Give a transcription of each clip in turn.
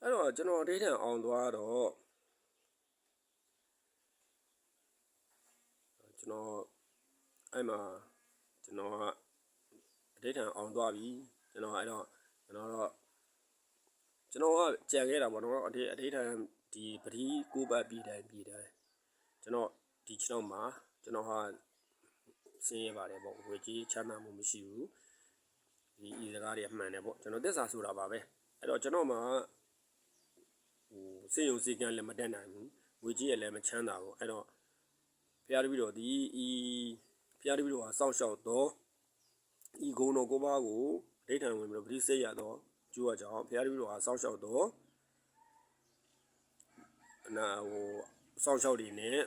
အဲ့တော့ကျွန်တော်အထိထန်အောင်သွားတော့ကျွန်တော်အဲ့မှာကျွန်တော်ကအထိထန်အောင်သွားပြီကျွန်တော်အဲ့တော့ကျွန်တော်ကကြံခဲ့တာပေါ့နော်အထိထန်ဒီပတိကိုပတ်ပြည်တိုင်းကျွန်တော်ဒီကျွန်တော်မှာကျွန်တော်ဟာဆင်းရဲပါတယ်ပေါ့ဝေကြီးချမ်းသာမှုမရှိဘူးဒီစကားတွေအမှန်တယ်ပေါ့ကျွန်တော်သက်စာဆိုတာပါပဲအဲ့တော့ကျွန်တော်မှာစေယုံစေကန်းလည်းမတက်နိုင်ဘူးဝေကြီးရလည်းမချမ်းသာဘူးအဲ့တော့ဖျားတပည့်တော်ဒီဖျားတပည့်တော်ဟာစောင့်ရှောက်တော့ဤဂုံတော်ကိုပါကိုဒိဋ္ဌံဝင်ပြီးတော့ပရိစေရတော့ကျိုးရကြောင်းဖျားတပည့်တော်ဟာစောင့်ရှောက်တော့စောင့်ရှောက်တွေနဲ့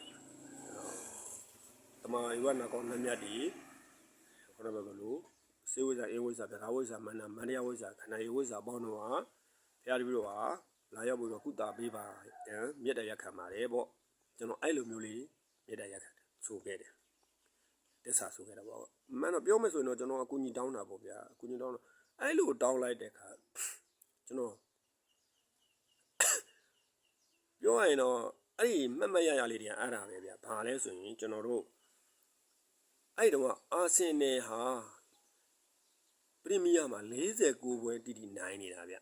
တမာရွက်နာကောင်းနှမြတ်တွေခဏပဲလို့စေဝိဇ္ဇာအေဝိဇ္ဇာဗရာဝိဇ္ဇာမန္တမန္တယဝိဇ္ဇာခန္ဓာယဝိဇ္ဇာပေါင်းတော့ဟာဖျားတပည့်တော်ဟာလာရောက်ပြီးတော့ကုတာပေးပါမြတ်တရားခံပါတယ်ပေါ့ကျွန်တော်အဲ့လိုမျိုးလေးမြတ်တရားခံဆိုခဲ့တယ်တက်စာဆိုခဲ့တာပေါ့မှန်တော့ပြောမယ်ဆိုရင်တော့ကျွန်တော်အကူကြီးတောင်းတာပေါ့ဗျာအကူကြီးတောင်းတော့အဲ့လိုတောင်းလိုက်တဲ့အခါကျွန်တော်ပြောရရင်တော့အဲ့ဒီမှတ်မှတ်ရရလေးတွေအဲ့ဒါပဲဗျာဘာလဲဆိုရင်ကျွန်တော်တို့အဲ့တုန်းကအာဆင်နယ်ဟာပရီးမီးယားမှာ49ပွဲတီတီနိုင်နေတာဗျ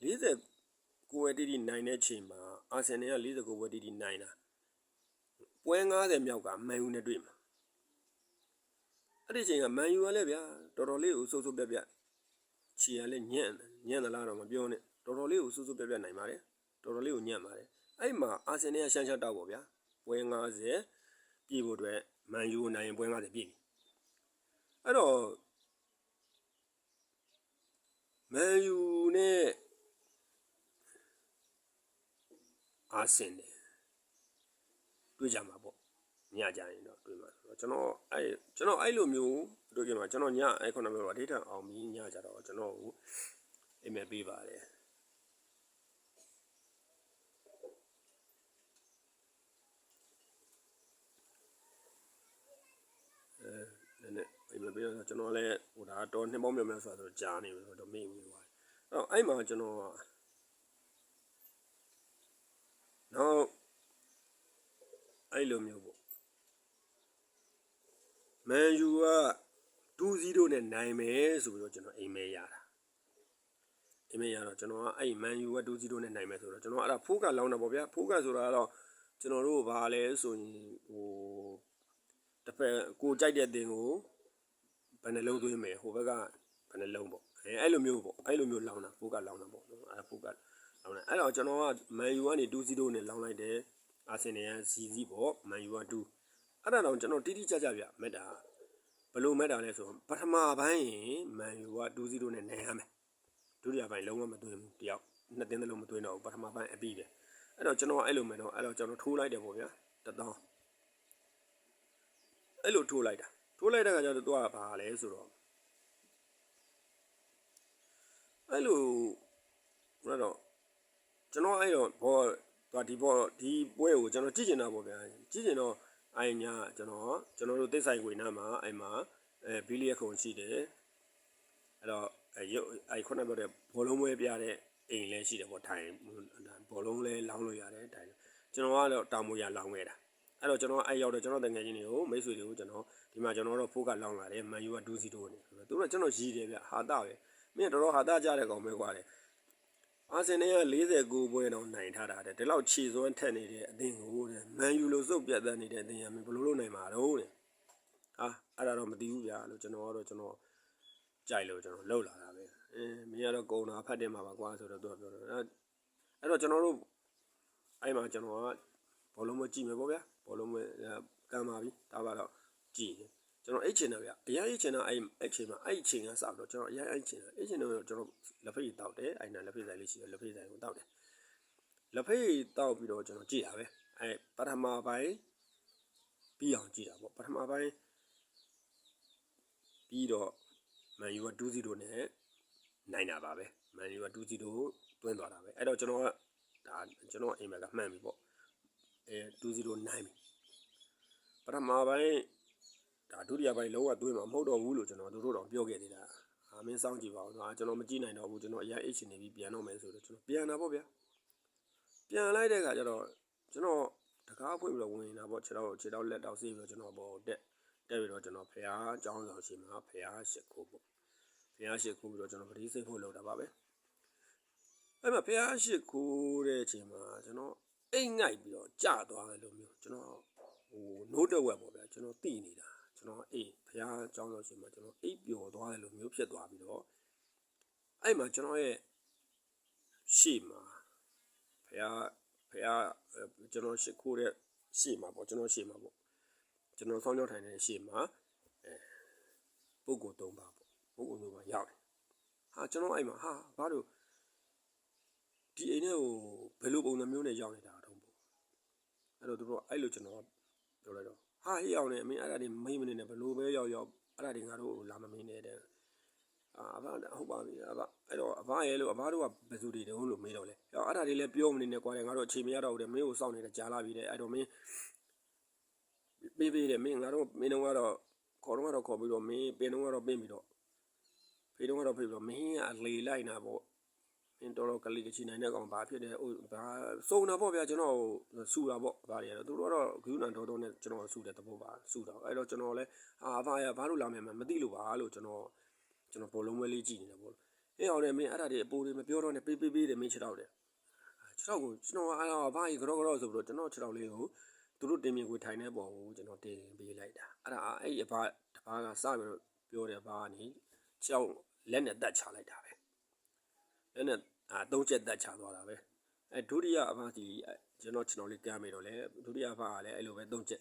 49ပွဲတီတီနိုင်တဲ့ချိန်မှာအာဆင်နယ်က49ပွဲတီတီနိုင်တာပွဲ90မြောက်ကမန်ယူနဲ့တွေ့မှာအဲ့ဒီချိန်ကမန်ယူကလည်းဗျာတော်တော်လေးကိုစိုးစိုးပြတ်ပြတ်ချီရလဲညံ့သလားတော့မပြောနဲ့တော်တော်လေးကိုစိုးစိုးပြတ်ပြတ်နိုင်ပါတယ်တော်တော်လေးကိုညံ့ပါတယ်အဲ့မှာအာဆင်နယ်ကရှမ်းရှမ်းတောက်ပေါ့ဗျာပွဲ90ပြည့်ဖို့အတွက်မန်ယူနိုင်ရင်ပွဲ90ပြည့်ပြီအဲ့တော့မန်ယူနဲ့အာဆင်နယ်တွေ့ကြမှာပေါ့ညကြရင်တော့တွေ့မှာဆိုတော့ကျွန်တော်အဲ့လိုမျိုးတွေ့ကြမှာကျွန်တော်ညအဲ့ခုနမျိုးအထိထန်အောင်ပြီးညကြတော့ကျွန်တော်ကိုအိမ်မက်ပေးပါတယ်နဲ့အိမ်မက်ပေးတော့ကျွန်တော်လည်းဟိုဒါတော့နှစ်ပေါင်းများဆိုတော့ကြားနေပြီဆိုတော့မေ့ပြီးသွားတယ်အဲ့မှာကျွန်တော်နောက်အဲ့လိုမျိုးပေါ့မန်ယူက2-0နဲ့နိုင်မယ်ဆိုပြီးတော့ကျွန်တော်အိမ်မဲရတာအိမ်မဲရတော့ကျွန်တော်ကအဲ့မန်ယူက2-0နဲ့နိုင်မယ်ဆိုတော့ကျွန်တော်အဲ့ဒါဖိုးကလောင်းတာပေါ့ဗျာဖိုးကဆိုတာကတော့ကျွန်တော်တို့ဘာလဲဆိုရင်ဟိုတစ်ဖက်ကိုကြိုက်တဲ့တင်ကိုဘယ်နှလုံးသွင်းမယ်ဟိုဘက်ကဘယ်နှလုံးပေါ့အဲ့လိုမျိုးပေါ့အဲ့လိုမျိုးလောင်းတာဖိုးကလောင်းတာပေါ့နော်အဲ့ဖိုးကလောင်းတယ်အဲ့တော့ကျွန်တော်ကမန်ယူကနေ2-0နဲ့လောင်းလိုက်တယ်အာဆင်နယ်က0-0ပေါ့မန်ယူက2အဲ့ဒါတော့ကျွန်တော်တိတိကျကျပြမက်တာဘယ်လိုမက်တာလဲဆိုပထမပိုင်းရင်မန်ယူက2-0နဲ့နိုင်ရမယ်ဒုတိယပိုင်းလုံးဝမသွင်းဘူးတယောက်နှစ်သင်းသလုံးမသွင်းတော့ဘူးပထမပိုင်းအပြီးတယ်အဲ့တော့ကျွန်တော်အဲ့လိုမယ်တော့အဲ့တော့ကျွန်တော်ထိုးလိုက်တယ်ပေါ့ဗျာ1000အဲ့လိုထိုးလိုက်တဲ့ခါကျတော့သူကဘာလဲဆိုတော့အဲ့လိုတော့ကျွန်တော်အဲ့တော့ဘောဒီပွဲကိုကျွန်တော်ကြည့်ကျင်တာပေါ့ဗျာကြည့်ကျင်တော့အဲ့ညကျွန်တော်တို့တိတ်ဆိုင်ခွေနားမှာအဲ့မှာဘီလီယက်ခုံရှိတယ်အဲ့တော့အဲ့ခုနပြောတဲ့ဘောလုံးပွဲပြတဲ့အိမ်လည်းရှိတယ်ပေါ့ထိုင်ဘောလုံးလည်းလောင်းလို့ရတယ်ထိုင်ကျွန်တော်ကတော့တာမွေရလောင်းခဲ့တာအဲ့တော့ကျွန်တော်အဲ့ရောက်တော့ကျွန်တော်တငယ်ချင်းတွေကိုမိတ်ဆွေတွေကိုကျွန်တော်ဒီမှာကျွန်တော်တို့ဖိုးကလောင်းလာတယ်မန်ယူက2-0နေဆိုတော့သူတို့ကျွန်တော်ရည်တယ်ဗျဟာတာပဲမင်းတော်ဟာတာကြတဲ့ကောင်ပဲကွာလေအာဆင်နယ်က49ပွဲတော့နိုင်ထားတာတဲ့ဒီလောက်ခြေစွမ်းထက်နေတဲ့အသင်းကိုတဲ့မန်ယူလိုစုပ်ပြတ်သက်နေတဲ့အသင်းကမင်းဘယ်လိုလုပ်နိုင်မှာတော့တဲ့ဟာအဲ့ဒါတော့မသိဘူးဗျာလို့ကျွန်တော်ကြိုက်လို့ကျွန်တော်လှုပ်လာတာပဲမင်းကတော့ကုံတာဖတ်တယ်မှာပါကွာဆိုတော့သူကပြောတော့အဲ့တော့ကျွန်တော်တို့အဲ့မှာကျွန်တော်ကဘောလုံးမကြည့်မယ်ပေါ့ဗျာဘောလုံးမကမ်းပါပြီဒါပါတော့ကြည့်ကျွန်တော်အိတ်ချင်တယ်ဗျအရင်အိတ်ချင်တာအဲ့ချိန်မှာအဲ့ချိန်ကစပြီးတော့ကျွန်တော်အရင်အိတ်ချင်တယ်တော့ကျွန်တော်လက်ဖိတ်တောက်တယ်အဲ့နာလက်ဖိတ်ဆိုင်လေးရှိတယ်လက်ဖိတ်ဆိုင်ကိုတောက်တယ်လက်ဖိတ်တောက်ပြီးတော့ကျွန်တော်ကြည့်တာပဲအဲ့ပထမပိုင်းပြီးအောင်ကြည့်တာပေါ့ပထမပိုင်းပြီးတော့မန်ယူက2-0နဲ့နိုင်တာပါပဲမန်ယူက2-0တွင်းသွားတာပဲအဲ့တော့ကျွန်တော်အိမ်မက်ကမှန်ပြီပေါ့2-0နိုင်ပြီပထမပိုင်းဒါဒုတိယပိုင်းလုံးဝသွင်းမှာမဟုတ်တော့ဘူးလို့ကျွန်တော်တို့တော့ပြောခဲ့သေးတာ မင်းစောင့်ကြည့်ပါဦးကျွန်တော်မကြည့်နိုင်တော့ဘူးကျွန်တော်အရင်အိတ်ချင်နေပြီးပြန်တော့မယ်ဆိုတော့ကျွန်တော်ပြန်တာပေါ့ဗျာပြန်လိုက်တဲ့အခါကျတော့ကျွန်တော်တကားဖွင့်ပြီးတော့ဝင်နေတာပေါ့ခြေထောက်လက်တောက်စီးပြီးတော့ကျွန်တော်ပေါ်တက်ပြီးတော့ကျွန်တော်ဖះเจ้าဆောင်ရှိမှာဖះရှစ်ခိုးပေါ့ဖះရှစ်ခိုးပြီးတော့ကျွန်တော်ပတိစိတ်ဖို့လုပ်တာပါပဲအဲ့မှာဖះရှစ်ခိုးတဲ့အချိန်မှာကျွန်တော်အိတ်ငိုက်ပြီးတော့ကြာသွားတယ်လို့မျိုးကျွန်တော်နိုးတဝက်ပေါ့ဗျာကျွန်တော်တိနေတာကျွန်တော်အိတ်ဖះเจ้าဆောင်ရှိမှာကျွန်တော်အိတ်ပျော်သွားတယ်လို့မျိုးဖြစ်သွားပြီးတော့အဲ့မှာကျွန်တော်ရဲ့ရှေ့မှာဖះကျွန်တော်ရှစ်ခိုးတဲ့ရှေ့မှာပေါ့ကျွန်တော်ရှေ့မှာပေါ့ကျွန်တော်ဆောင်းကြောထိုင်နေတဲ့ရှေ့မှာပုဂ္ဂိုလ်၃ပါးပေါ့ပုဂ္ဂိုလ်၃ပါးရောက်တယ်ဟာကျွန်တော်အဲ့မှာဟာဘာလို့ဒီအိမ်ထဲကိုဘယ်လိုပုံစံမျိုးနဲ့ရောက်နေတာတော့ပေါ့အဲ့တော့သူတို့အဲ့လိုကျွန်တော်ပြောလိုက်တော့ဟာဟေးအောင်နေအမင်းအဲ့ဒါတွေမိမနေနဲ့ဘယ်လိုပဲရောက်အဲ့ဒါတွေငါတို့လာမမင်းနေတဲ့အဘဟုတ်ပါပြီအဘအဲ့တော့အဘရဲ့လို့အဘတို့ကဘယ်သူတွေတုံးလို့မေးတော့လေအဲ့ဒါတွေလည်းပြောမနေနဲ့ကွာငါတို့အချိန်မရတော့ဘူးတဲ့မင်းကိုစောင့်နေတဲ့ကြားလာပြီတဲ့အဲ့တော့မင်းပေးတယ်မင်းငါတို့မင်းတို့ကတော့ခေါ်ပြီးတော့မင်းပင်တော့ကတော့ပင်းပြီးတော့ဖေတော့ကတော့ဖေပြီးတော့မင်းကအလေလိုက်နာပေါ့မင်းတော်ကလေးကချီနိုင်တဲ့ကောင်ဘာဖြစ်တယ်ဘာစုံတာပေါ့ဗျာကျွန်တော်ဆူတာပေါ့ဘာတွေတော့သူတို့ကတော့ဂူနန်တော်နဲ့ကျွန်တော်ဆူတဲ့တပုတ်ပါဆူတာအဲ့တော့ကျွန်တော်လည်းအဘရဘာလို့လာမယ်မသိလို့ပါလို့ကျွန်တော်ဘောလုံးဝဲလေးကြည့်နေတာပေါ့အေးအောင်လေမင်းအဲ့ဒါတွေအပိုးတွေမပြောတော့နဲ့ပေးတယ်မင်းခြေထောက်တယ်ခြေထောက်ကိုကျွန်တော်ဘာကြီးကြောဆိုပြီးတော့ကျွန်တော်ခြေထောက်လေးကိုသူတို့တင်မြင်ကိုထိုင်နေပေါ်ကိုကျွန်တော်တင်ပေးလိုက်တာအဲ့ဒါအဲ့အဘတပားကစပြီးတော့ပြောတယ်ဘာကနေခြေထောက်လက်နဲ့တက်ချလိုက်တာပဲလက်နဲ့သုံးချက်တက်ချသွားတာပဲဒုတိယအဘကြီးကျွန်တော်လေးကမ်းမိတော့လေဒုတိယအဘကလည်းအဲ့လိုပဲသုံးချက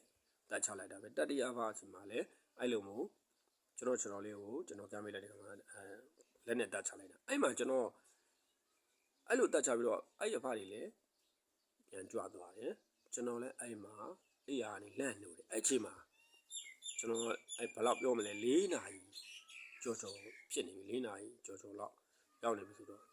်တက်ချလိုက်တာပဲတတိယအဘအချိန်မှာလည်းအဲ့လိုမျိုးကျွန်တော်လေးကိုကျွန်တော်ကမ်းမိလိုက်တဲ့ခါမှာလက်နဲ့တက်ချလိုက်တာအဲ့မှာကျွန်တော်အဲ့လိုတက်ချပြီးတော့အဲ့အဖတွေလည်းပြန်ကြွသွားတယ်ကျွန်တော်လည်းအဲ့မှာအိယာကနေလန့်နေတယ်အဲ့ချိန်မှာကျွန်တော်အဲ့ဘယ်လောက်ပြောမလဲ4နာရီကြော်ဖြစ်နေပြီ4နာရီကြော်လောက်ရောက်နေပြီဆိုတော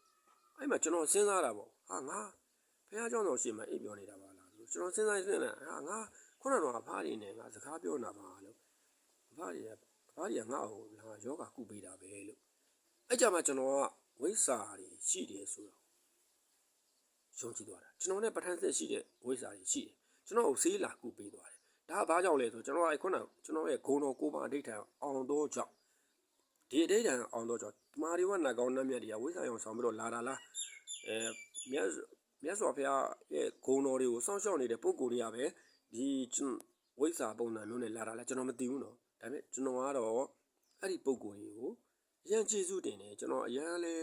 ့အဲ့မှာကျွန်တော်စဉ်းစားတာပေါ့ဟာငါဖះเจ้าတော်ရှေ့မှာအိပ်ပြောနေတာပါလားဆိုကျွန်တော်စဉ်းစားနေတာဟာငါခုနကတော့အဖတွေနဲ့ငါစကားပြောနေတာပါလို့အဖတွေကငါ့ကိုလာယောဂကုပေးတာပဲလို့အဲ့ကြမှာကျွန်တော်ကဝိစာတွေရှိတယ်ဆိုတော့ယုံကြည်သွားတာကျွန်တော်နဲ့ပဋ္ဌာန်းဆက်ရှိတဲ့ဝိစာတွေရှိတယ်ကျွန်တော်ကိုဆေးလာကုပေးသွားတယ်ဒါကဘာကြောင့်လဲဆိုကျွန်တော်အဲ့ခုနကျွန်တော်ရဲ့ဂုံတော်ကိုပါအဋိဌာန်အောင်တော့ကြောင့်ဒီအဋိဌာန်အောင်တော့ကြောင့်တမာရီဝနတ်ကောင်းနတ်မြတ်တွေကဝိစာရောင်ဆောင်ပြီးတော့လာတာလားမြတ်စွာဘုရားရဲ့ဂုံတော်တွေကိုစောင့်ရှောက်နေတဲ့ပုံကိုယ်တွေကပဲဒီဝိစာပုံစံမျိုးနဲ့လာတာလားကျွန်တော်မသိဘူးနော်ဒါပေမဲ့ကျွန်တော်ကတော့အဲ့ဒီပုံကိုယ်တွေကိုအရန်ကျေးဇူးတင်တယ်ကျွန်တော်အရန်လဲ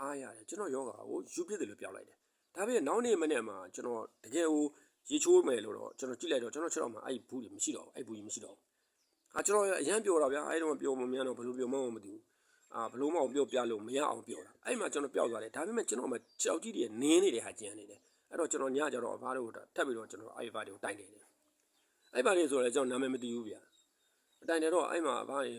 အားရတယ်ကျွန်တော်ယောဂါကိုယူပြစ်တယ်လို့ပြောလိုက်တယ်ဒါပေမဲ့နောက်နေ့မနေ့မှာကျွန်တော်တကယ်ကိုရေချိုးမယ်လို့တော့ကျွန်တော်ကြည့်လိုက်တော့ကျွန်တော်ချက်တော့မှအဲ့ဘူးတွေမရှိတော့ဘူးအဲ့ဘူးကြီးမရှိတော့ဘူးကျွန်တော်အရန်ပြောတာဗျာအဲ့တော့ပြောမများတော့ဘယ်လိုပြောမှမသိဘူးဘယ်လိုမှပြောပြလို့မရအောင်ပြောတာအဲ့မှာကျွန်တော်ပြောက်သွားတယ်ဒါပေမဲ့ကျွန်တော်မှကြောက်ကြီးတွေနင်းနေတဲ့ဟာကျန်နေတယ်အဲ့တော့ကျွန်တော်ညကြတော့အဖားတို့ထပ်ပြီးတော့ကျွန်တော်အဲ့ဖားတွေကိုတိုင်တယ်အဲ့ဖားတွေဆိုတော့ကျွန်တော်နာမည်မသိဘူးဗျာအတိုင်တယ်တော့အဲ့မှာအဖားတွေ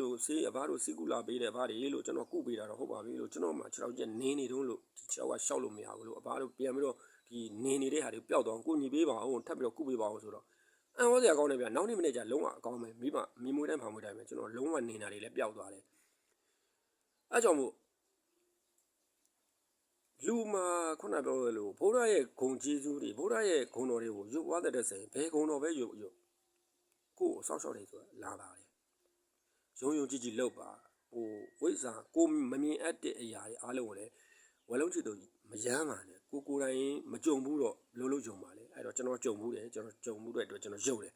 လို့ဆေးအဖားတို့စီကူလာပေးတယ်အဖားတွေလို့ကျွန်တော်ကုပေးတာတော့ဟုတ်ပါပြီလို့ကျွန်တော်မှ6ချက်နင်းနေတုံးလို့ဒီ6ကရှောက်လို့မရဘူးလို့အဖားတို့ပြန်ပြီးတော့ဒီနင်းနေတဲ့ဟာတွေပျောက်သွားကိုညီပေးပါအောင်ထပ်ပြီးတော့ကုပေးပါအောင်ဆိုတော့အံ့ဩစရာကောင်းတယ်ဗျာနောက်နေ့မနေ့ကျလုံးဝအကောင်းပဲမိမွေးတိုင်းဖောင်မွေးတိုင်းပဲကျွန်တော်လုံးဝနေတာတွေလည်းပျောက်သွားတယ်အဲ့ကြောင့်မို့လူမှာခုနပြောလို့ဘုရားရဲ့ဂုဏ်ကျေးဇူးတွေဘုရားရဲ့ဂုဏ်တော်တွေကိုရုပ်ဝါတဲ့ဆိုရင်ဘယ်ဂုဏ်တော်ပဲရုပ်ကိုယ်ဆောက်ရှောက်နေဆိုတာလာပါတယ်ရုံကြည့်လောက်ပါဝိဇ္ဇာကိုမမြင်အပ်တဲ့အရာတွေအားလုံးကိုလည်းဝလုံးချစ်သူမယမ်းပါနဲ့ကိုယ်တိုင်မကြုံဘူးတော့လို့ကြုံပါလေအဲ့တော့ကျွန်တော်ကြုံဘူးတယ်ကျွန်တော်ကြုံမှုတဲ့အတွက်ကျွန်တော်ယုံတယ်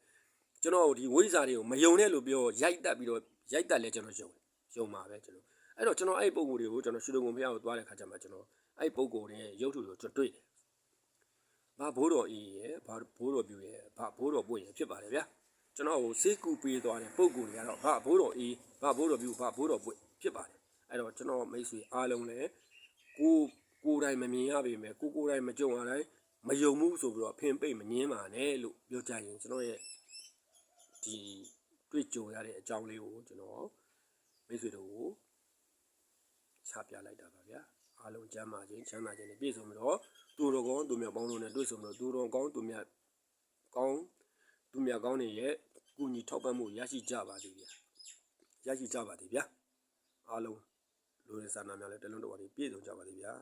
ကျွန်တော်ဒီဝိဇ္ဇာတွေကိုမယုံနဲ့လို့ပြောရိုက်တက်ပြီးတော့ရိုက်တက်လဲကျွန်တော်ယုံပါပဲကျွန်တော်အဲ့တော့ကျွန်တော်အဲ့ပုံကိုယ်တွေကိုကျွန်တော်ရှုံကုန်ဖျားကိုသွားတဲ့ခါကျမှကျွန်တော်အဲ့ပုံကိုယ်ရဲ့ရုပ်ထုကိုကျွန်တော်တွေ့တယ်ဘာဘိုးတော်အေးရဲ့ဘာဘိုးတော်ပြူရဲ့ဘာဘိုးတော်ပွင့်ရဲ့ဖြစ်ပါတယ်ဗျာကျွန်တော်ကိုစေးကူပေးသွားတဲ့ပုံကိုယ်တွေကတော့ဘာဘိုးတော်အေးဘာဘိုးတော်ပြူဘာဘိုးတော်ပွင့်ဖြစ်ပါတယ်အဲ့တော့ကျွန်တော်မိတ်ဆွေအားလုံးလည်းကိုယ်တိုင်မမြင်ရပေမဲ့ကိုယ်တိုင်မကြုံရတိုင်းမယုံမှုဆိုပြီးတော့ဖင်ပိတ်မငင်းပါနဲ့လို့ပြောကြရင်ကျွန်တော်ရဲ့ဒီတွေ့ကြုံရတဲ့အကြောင်းလေးကိုကျွန်တော်မိတ်ဆွေတို့ကိုချပြလိုက်တာပါဗျာအားလုံးကျမ်းမာခြင်းချမ်းသာခြင်းနဲ့ပြည့်စုံပြီးတော့သူတော်ကောင်းသူမြတ်ပေါင်းတို့နဲ့တွေ့ဆုံပြီးတော့သူတော်ကောင်းသူမြတ်ကောင်းတွေရဲ့ကုညီထောက်ပံ့မှုရရှိကြပါသည်ဗျာအားလုံး လူရင်းစာနာများလည်းတလုံးတော်ပါပြည့်စုံကြပါသေးဗျာ